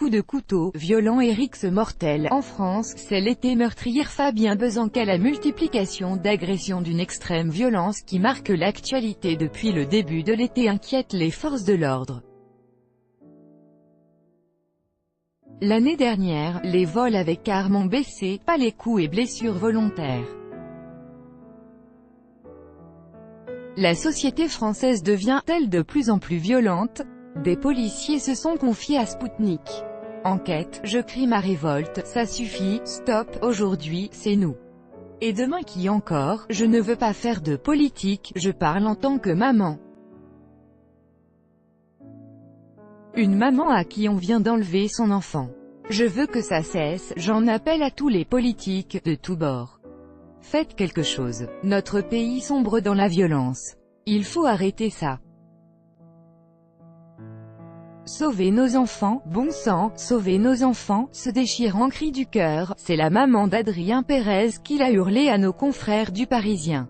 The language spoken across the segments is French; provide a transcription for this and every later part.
coups de couteau, violents et rixes mortels. En France, c'est l'été meurtrière Fabien Besançon. La multiplication d'agressions d'une extrême violence qui marque l'actualité depuis le début de l'été inquiète les forces de l'ordre. L'année dernière, les vols avec armes ont baissé, pas les coups et blessures volontaires. La société française devient-elle de plus en plus violente? Des policiers se sont confiés à Sputnik. Enquête, je crie ma révolte, ça suffit, stop, aujourd'hui, c'est nous. Et demain qui encore? Je ne veux pas faire de politique, je parle en tant que maman. Une maman à qui on vient d'enlever son enfant. Je veux que ça cesse, j'en appelle à tous les politiques, de tous bords. Faites quelque chose. Notre pays sombre dans la violence. Il faut arrêter ça. Sauvez nos enfants, bon sang, sauvez nos enfants, se déchirant cri du cœur, c'est la maman d'Adrien Pérez qui l'a hurlé à nos confrères du Parisien.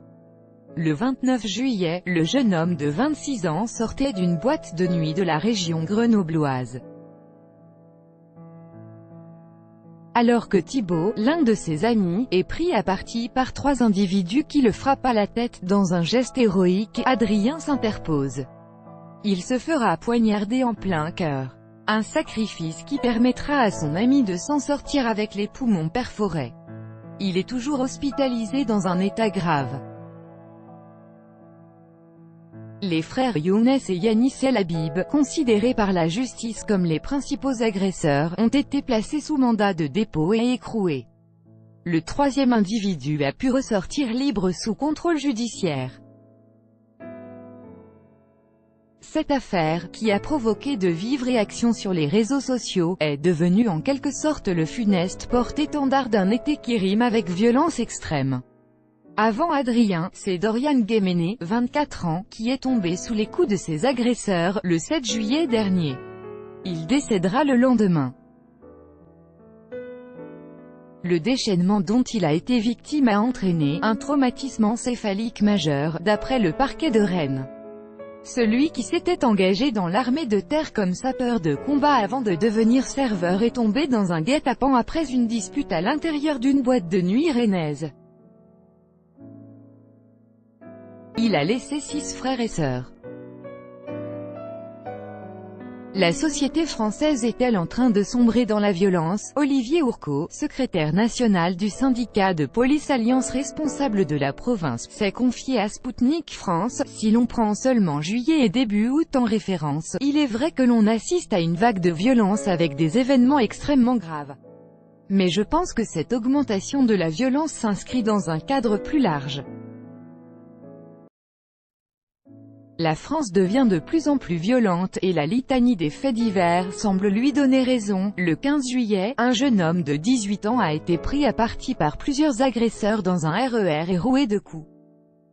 Le 29 juillet, le jeune homme de 26 ans sortait d'une boîte de nuit de la région grenobloise. Alors que Thibault, l'un de ses amis, est pris à partie par 3 individus qui le frappent à la tête dans un geste héroïque, Adrien s'interpose. Il se fera poignarder en plein cœur. Un sacrifice qui permettra à son ami de s'en sortir avec les poumons perforés. Il est toujours hospitalisé dans un état grave. Les frères Younes et Yanis El Habib, considérés par la justice comme les principaux agresseurs, ont été placés sous mandat de dépôt et écroués. Le 3e individu a pu ressortir libre sous contrôle judiciaire. Cette affaire, qui a provoqué de vives réactions sur les réseaux sociaux, est devenue en quelque sorte le funeste porte-étendard d'un été qui rime avec violence extrême. Avant Adrien, c'est Dorian Guéméné, 24 ans, qui est tombé sous les coups de ses agresseurs, le 7 juillet dernier. Il décédera le lendemain. Le déchaînement dont il a été victime a entraîné un traumatisme encéphalique majeur, d'après le parquet de Rennes. Celui qui s'était engagé dans l'armée de terre comme sapeur de combat avant de devenir serveur est tombé dans un guet-apens après une dispute à l'intérieur d'une boîte de nuit rennaise. Il a laissé 6 frères et sœurs. La société française est-elle en train de sombrer dans la violence? Olivier Ourcault, secrétaire national du syndicat de police Alliance responsable de la province, s'est confié à Sputnik France. Si l'on prend seulement juillet et début août en référence, il est vrai que l'on assiste à une vague de violence avec des événements extrêmement graves. Mais je pense que cette augmentation de la violence s'inscrit dans un cadre plus large. La France devient de plus en plus violente, et la litanie des faits divers semble lui donner raison. Le 15 juillet, un jeune homme de 18 ans a été pris à partie par plusieurs agresseurs dans un RER et roué de coups.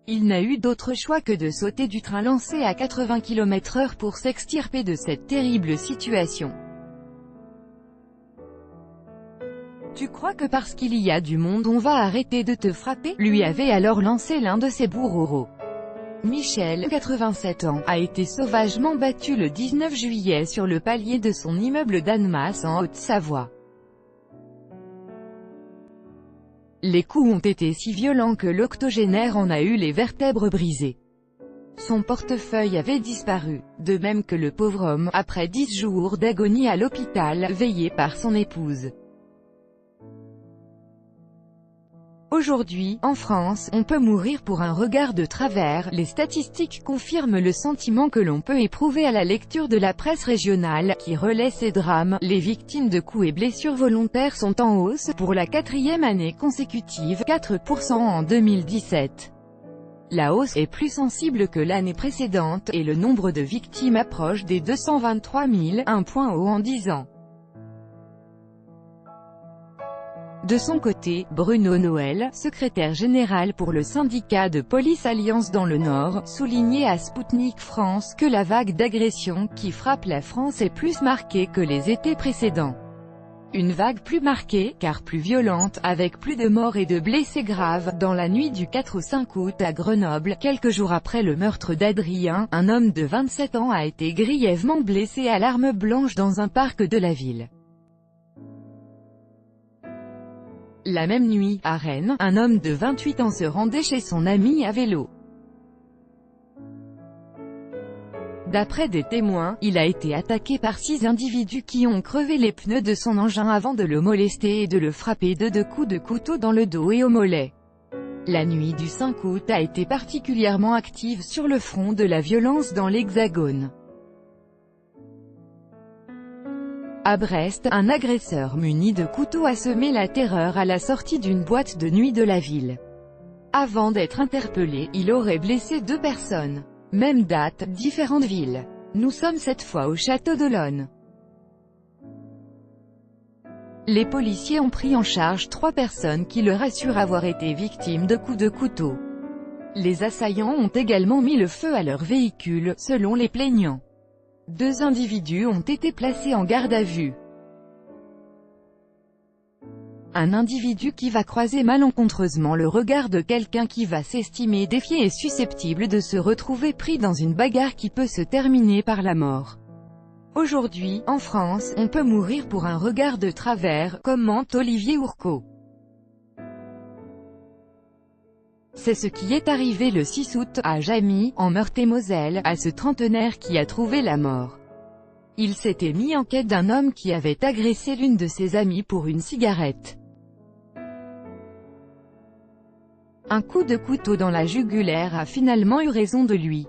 Il n'a eu d'autre choix que de sauter du train lancé à 80 km/h pour s'extirper de cette terrible situation. Tu crois que parce qu'il y a du monde on va arrêter de te frapper? Lui avait alors lancé l'un de ses bourreaux. Michel, 87 ans, a été sauvagement battu le 19 juillet sur le palier de son immeuble d'Annemasse en Haute-Savoie. Les coups ont été si violents que l'octogénaire en a eu les vertèbres brisées. Son portefeuille avait disparu, de même que le pauvre homme, après 10 jours d'agonie à l'hôpital, veillé par son épouse. Aujourd'hui, en France, on peut mourir pour un regard de travers. Les statistiques confirment le sentiment que l'on peut éprouver à la lecture de la presse régionale, qui relaie ces drames. Les victimes de coups et blessures volontaires sont en hausse, pour la 4e année consécutive, 4% en 2017. La hausse est plus sensible que l'année précédente, et le nombre de victimes approche des 223 000, un point haut en 10 ans. De son côté, Bruno Noël, secrétaire général pour le syndicat de police Alliance dans le Nord, soulignait à Sputnik France que la vague d'agression qui frappe la France est plus marquée que les étés précédents. Une vague plus marquée, car plus violente, avec plus de morts et de blessés graves. Dans la nuit du 4 au 5 août à Grenoble, quelques jours après le meurtre d'Adrien, un homme de 27 ans a été grièvement blessé à l'arme blanche dans un parc de la ville. La même nuit, à Rennes, un homme de 28 ans se rendait chez son ami à vélo. D'après des témoins, il a été attaqué par 6 individus qui ont crevé les pneus de son engin avant de le molester et de le frapper de 2 coups de couteau dans le dos et au mollet. La nuit du 5 août a été particulièrement active sur le front de la violence dans l'Hexagone. À Brest, un agresseur muni de couteau a semé la terreur à la sortie d'une boîte de nuit de la ville. Avant d'être interpellé, il aurait blessé 2 personnes. Même date, différentes villes. Nous sommes cette fois au château d'Olonne. Les policiers ont pris en charge 3 personnes qui leur assurent avoir été victimes de coups de couteau. Les assaillants ont également mis le feu à leur véhicule, selon les plaignants. 2 individus ont été placés en garde à vue. Un individu qui va croiser malencontreusement le regard de quelqu'un qui va s'estimer défié est susceptible de se retrouver pris dans une bagarre qui peut se terminer par la mort. Aujourd'hui, en France, on peut mourir pour un regard de travers, commente Olivier Ourcault. C'est ce qui est arrivé le 6 août, à Jamie, en Meurthe-et-Moselle, à ce trentenaire qui a trouvé la mort. Il s'était mis en quête d'un homme qui avait agressé l'une de ses amies pour une cigarette. Un coup de couteau dans la jugulaire a finalement eu raison de lui.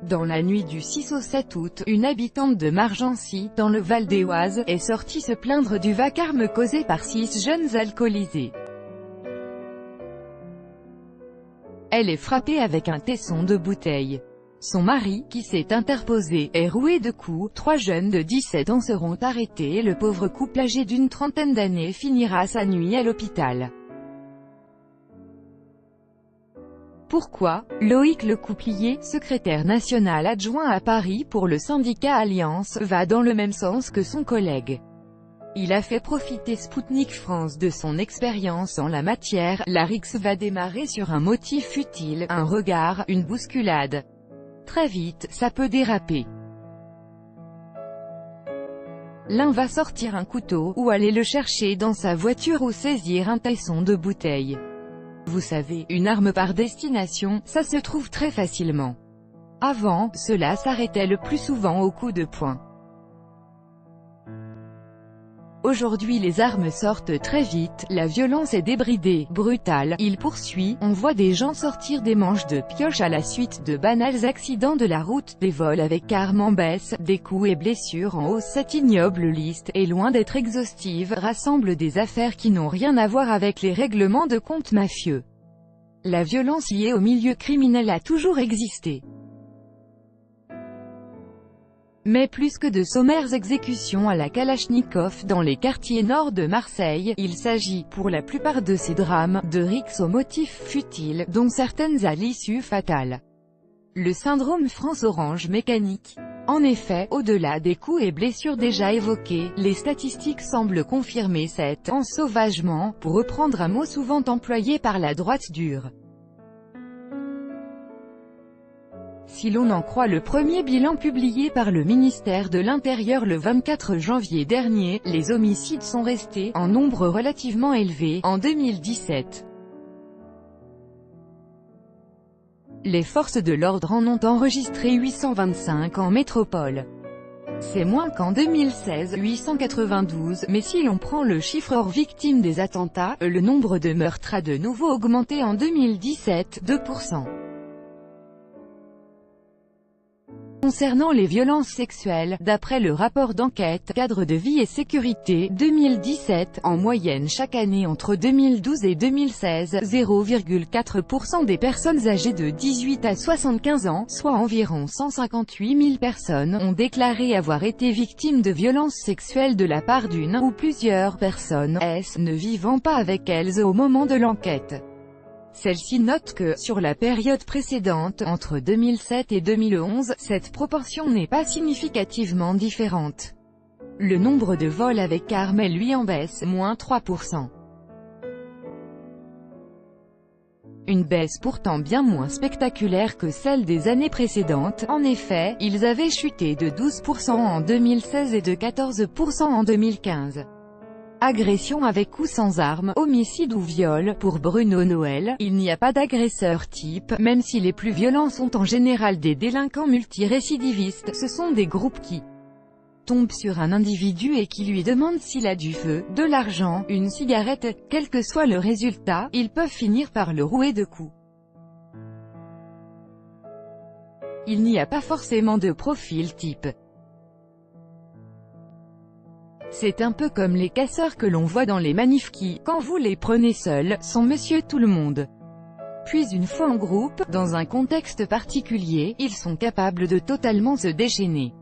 Dans la nuit du 6 au 7 août, une habitante de Margency, dans le Val-d'Oise, est sortie se plaindre du vacarme causé par 6 jeunes alcoolisés. Elle est frappée avec un tesson de bouteille. Son mari, qui s'est interposé, est roué de coups. 3 jeunes de 17 ans seront arrêtés et le pauvre couple âgé d'une trentaine d'années finira sa nuit à l'hôpital. Pourquoi? Loïc Lecouplier, secrétaire national adjoint à Paris pour le syndicat Alliance, va dans le même sens que son collègue. Il a fait profiter Spoutnik France de son expérience en la matière. La rixe va démarrer sur un motif futile, un regard, une bousculade. Très vite, ça peut déraper. L'un va sortir un couteau, ou aller le chercher dans sa voiture ou saisir un tesson de bouteille. Vous savez, une arme par destination, ça se trouve très facilement. Avant, cela s'arrêtait le plus souvent au coup de poing. Aujourd'hui les armes sortent très vite, la violence est débridée, brutale, il poursuit, on voit des gens sortir des manches de pioche à la suite de banals accidents de la route, des vols avec armes en baisse, des coups et blessures en hausse. Cette ignoble liste, est loin d'être exhaustive, rassemble des affaires qui n'ont rien à voir avec les règlements de compte mafieux. La violence liée au milieu criminel a toujours existé. Mais plus que de sommaires exécutions à la Kalachnikov dans les quartiers nord de Marseille, il s'agit, pour la plupart de ces drames, de rixes aux motifs futiles, dont certaines à l'issue fatale. Le syndrome France-Orange mécanique. En effet, au-delà des coups et blessures déjà évoqués, les statistiques semblent confirmer cet « ensauvagement », pour reprendre un mot souvent employé par la droite dure. Si l'on en croit le premier bilan publié par le ministère de l'Intérieur le 24 janvier dernier, les homicides sont restés, en nombre relativement élevé, en 2017. Les forces de l'ordre en ont enregistré 825 en métropole. C'est moins qu'en 2016, 892, mais si l'on prend le chiffre hors victimes des attentats, le nombre de meurtres a de nouveau augmenté en 2017, 2%. Concernant les violences sexuelles, d'après le rapport d'enquête « Cadre de vie et sécurité » 2017, en moyenne chaque année entre 2012 et 2016, 0,4% des personnes âgées de 18 à 75 ans, soit environ 158 000 personnes, ont déclaré avoir été victimes de violences sexuelles de la part d'une ou plusieurs personnes, ne vivant pas avec elles au moment de l'enquête. Celle-ci note que, sur la période précédente, entre 2007 et 2011, cette proportion n'est pas significativement différente. Le nombre de vols avec arme est lui en baisse, moins 3%. Une baisse pourtant bien moins spectaculaire que celle des années précédentes. En effet, ils avaient chuté de 12% en 2016 et de 14% en 2015. Agression avec ou sans arme, homicide ou viol. Pour Bruno Noël, il n'y a pas d'agresseur type, même si les plus violents sont en général des délinquants multirécidivistes, ce sont des groupes qui tombent sur un individu et qui lui demandent s'il a du feu, de l'argent, une cigarette. Quel que soit le résultat, ils peuvent finir par le rouer de coups. Il n'y a pas forcément de profil type. C'est un peu comme les casseurs que l'on voit dans les manifs qui, quand vous les prenez seuls, sont monsieur tout le monde. Puis une fois en groupe, dans un contexte particulier, ils sont capables de totalement se déchaîner.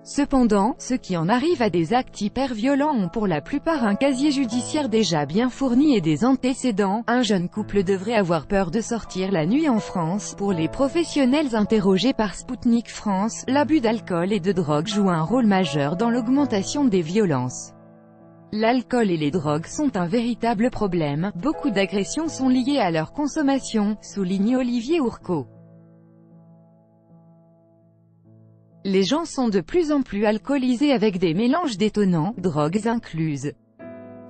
Cependant, ceux qui en arrivent à des actes hyper violents ont pour la plupart un casier judiciaire déjà bien fourni et des antécédents. Un jeune couple devrait avoir peur de sortir la nuit en France. Pour les professionnels interrogés par Spoutnik France, l'abus d'alcool et de drogue joue un rôle majeur dans l'augmentation des violences. L'alcool et les drogues sont un véritable problème. Beaucoup d'agressions sont liées à leur consommation, souligne Olivier Ourcault. Les gens sont de plus en plus alcoolisés avec des mélanges détonnants, drogues incluses.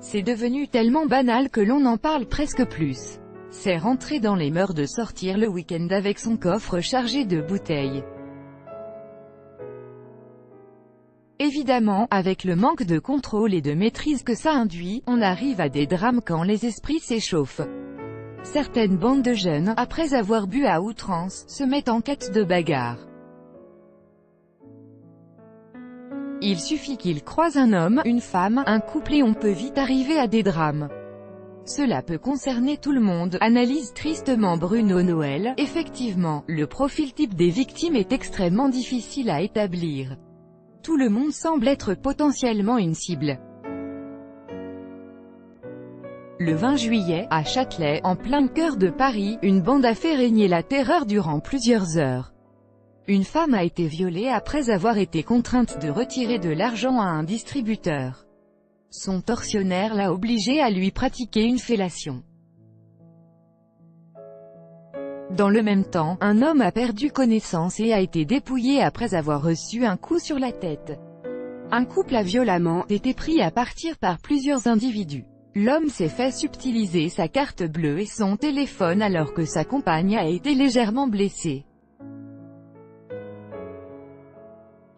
C'est devenu tellement banal que l'on n'en parle presque plus. C'est rentré dans les mœurs de sortir le week-end avec son coffre chargé de bouteilles. Évidemment, avec le manque de contrôle et de maîtrise que ça induit, on arrive à des drames quand les esprits s'échauffent. Certaines bandes de jeunes, après avoir bu à outrance, se mettent en quête de bagarre. Il suffit qu'ils croisent un homme, une femme, un couple et on peut vite arriver à des drames. Cela peut concerner tout le monde, analyse tristement Bruno Noël. Effectivement, le profil type des victimes est extrêmement difficile à établir. Tout le monde semble être potentiellement une cible. Le 20 juillet, à Châtelet, en plein cœur de Paris, une bande a fait régner la terreur durant plusieurs heures. Une femme a été violée après avoir été contrainte de retirer de l'argent à un distributeur. Son tortionnaire l'a obligée à lui pratiquer une fellation. Dans le même temps, un homme a perdu connaissance et a été dépouillé après avoir reçu un coup sur la tête. Un couple a violemment été pris à partir par plusieurs individus. L'homme s'est fait subtiliser sa carte bleue et son téléphone alors que sa compagne a été légèrement blessée.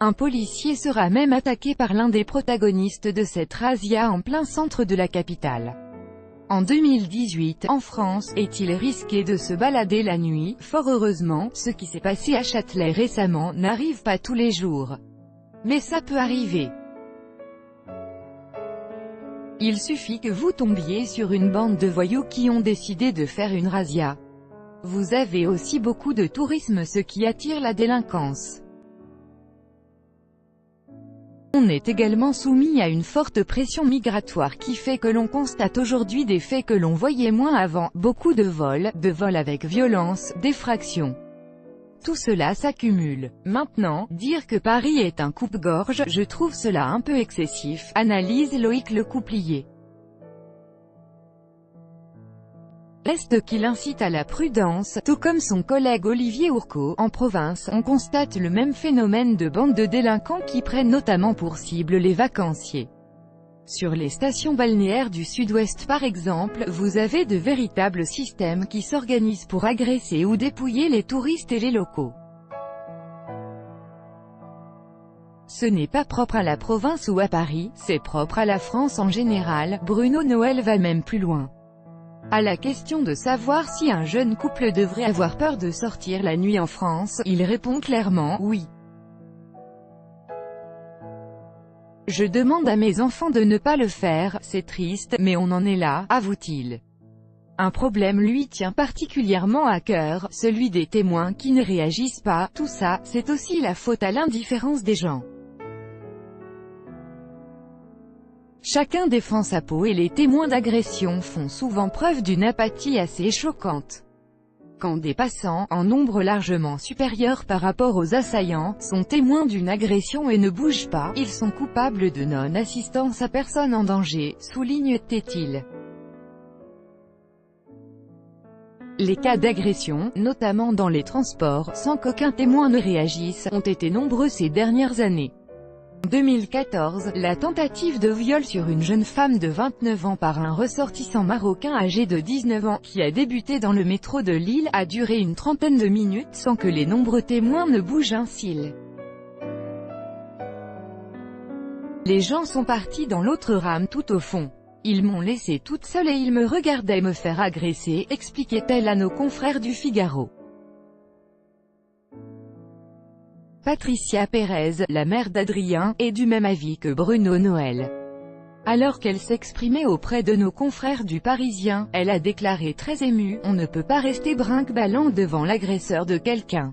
Un policier sera même attaqué par l'un des protagonistes de cette razzia en plein centre de la capitale. En 2018, en France, est-il risqué de se balader la nuit? Fort heureusement, ce qui s'est passé à Châtelet récemment n'arrive pas tous les jours. Mais ça peut arriver. Il suffit que vous tombiez sur une bande de voyous qui ont décidé de faire une razzia. Vous avez aussi beaucoup de tourisme, ce qui attire la délinquance. On est également soumis à une forte pression migratoire qui fait que l'on constate aujourd'hui des faits que l'on voyait moins avant, beaucoup de vols avec violence, d'effractions. Tout cela s'accumule. Maintenant, dire que Paris est un coupe-gorge, je trouve cela un peu excessif, analyse Loïc Lecouplier. Reste qu'il incite à la prudence, tout comme son collègue Olivier Ourcault. En province, on constate le même phénomène de bandes de délinquants qui prennent notamment pour cible les vacanciers. Sur les stations balnéaires du sud-ouest par exemple, vous avez de véritables systèmes qui s'organisent pour agresser ou dépouiller les touristes et les locaux. Ce n'est pas propre à la province ou à Paris, c'est propre à la France en général. Bruno Noël va même plus loin. À la question de savoir si un jeune couple devrait avoir peur de sortir la nuit en France, il répond clairement « oui ». Je demande à mes enfants de ne pas le faire, c'est triste, mais on en est là, avoue-t-il. Un problème lui tient particulièrement à cœur, celui des témoins qui ne réagissent pas. Tout ça, c'est aussi la faute à l'indifférence des gens. Chacun défend sa peau et les témoins d'agression font souvent preuve d'une apathie assez choquante. Quand des passants, en nombre largement supérieur par rapport aux assaillants, sont témoins d'une agression et ne bougent pas, ils sont coupables de non-assistance à personne en danger, souligne-t-il. Les cas d'agression, notamment dans les transports, sans qu'aucun témoin ne réagisse, ont été nombreux ces dernières années. En 2014, la tentative de viol sur une jeune femme de 29 ans par un ressortissant marocain âgé de 19 ans, qui a débuté dans le métro de Lille, a duré une trentaine de minutes sans que les nombreux témoins ne bougent un cil. Les gens sont partis dans l'autre rame tout au fond. Ils m'ont laissée toute seule et ils me regardaient me faire agresser, expliquait-elle à nos confrères du Figaro. Patricia Pérez, la mère d'Adrien, est du même avis que Bruno Noël. Alors qu'elle s'exprimait auprès de nos confrères du Parisien, elle a déclaré très émue: « On ne peut pas rester brinque-ballant devant l'agresseur de quelqu'un.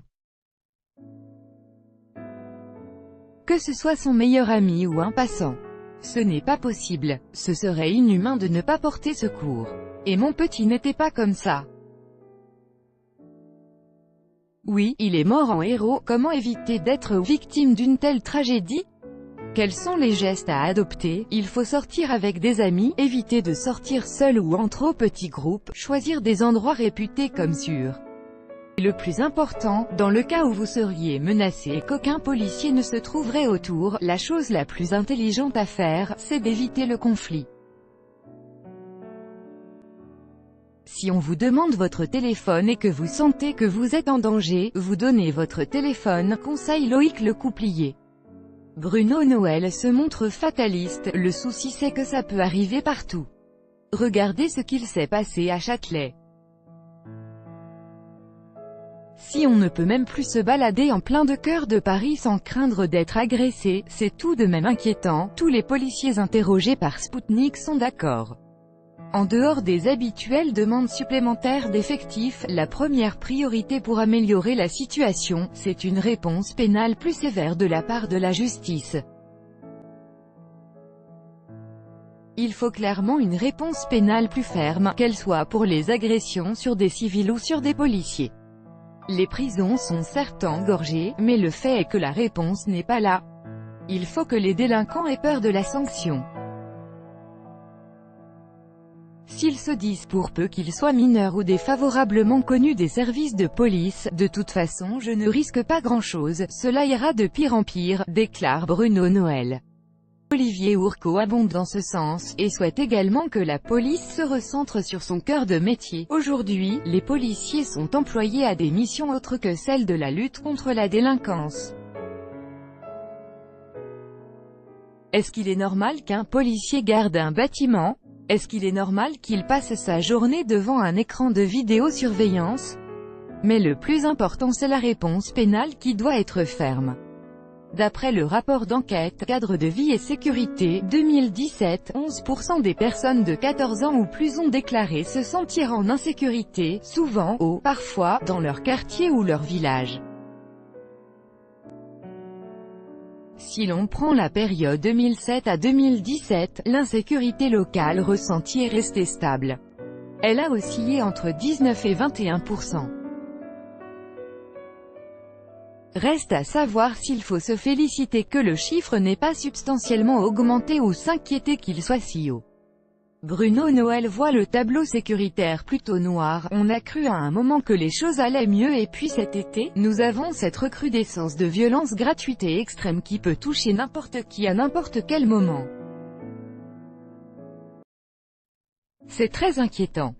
Que ce soit son meilleur ami ou un passant. Ce n'est pas possible, ce serait inhumain de ne pas porter secours. Et mon petit n'était pas comme ça. Oui, il est mort en héros. Comment éviter d'être victime d'une telle tragédie? Quels sont les gestes à adopter? Il faut sortir avec des amis, éviter de sortir seul ou en trop petits groupes, choisir des endroits réputés comme sûrs. Et le plus important, dans le cas où vous seriez menacé et qu'aucun policier ne se trouverait autour, la chose la plus intelligente à faire, c'est d'éviter le conflit. Si on vous demande votre téléphone et que vous sentez que vous êtes en danger, vous donnez votre téléphone, conseille Loïc Lecouplier. Bruno Noël se montre fataliste, le souci c'est que ça peut arriver partout. Regardez ce qu'il s'est passé à Châtelet. Si on ne peut même plus se balader en plein de cœur de Paris sans craindre d'être agressé, c'est tout de même inquiétant. Tous les policiers interrogés par Spoutnik sont d'accord. En dehors des habituelles demandes supplémentaires d'effectifs, la première priorité pour améliorer la situation, c'est une réponse pénale plus sévère de la part de la justice. Il faut clairement une réponse pénale plus ferme, qu'elle soit pour les agressions sur des civils ou sur des policiers. Les prisons sont certes engorgées, mais le fait est que la réponse n'est pas là. Il faut que les délinquants aient peur de la sanction. S'ils se disent pour peu qu'ils soient mineurs ou défavorablement connus des services de police, de toute façon je ne risque pas grand-chose, cela ira de pire en pire, déclare Bruno Noël. Olivier Ourcault abonde dans ce sens, et souhaite également que la police se recentre sur son cœur de métier. Aujourd'hui, les policiers sont employés à des missions autres que celles de la lutte contre la délinquance. Est-ce qu'il est normal qu'un policier garde un bâtiment? Est-ce qu'il est normal qu'il passe sa journée devant un écran de vidéosurveillance? Mais le plus important c'est la réponse pénale qui doit être ferme. D'après le rapport d'enquête « Cadre de vie et sécurité » 2017, 11% des personnes de 14 ans ou plus ont déclaré se sentir en insécurité, souvent, parfois, dans leur quartier ou leur village. Si l'on prend la période 2007 à 2017, l'insécurité locale ressentie est restée stable. Elle a oscillé entre 19 et 21%. Reste à savoir s'il faut se féliciter que le chiffre n'ait pas substantiellement augmenté ou s'inquiéter qu'il soit si haut. Bruno Noël voit le tableau sécuritaire plutôt noir. On a cru à un moment que les choses allaient mieux et puis cet été, nous avons cette recrudescence de violence gratuite et extrême qui peut toucher n'importe qui à n'importe quel moment. C'est très inquiétant.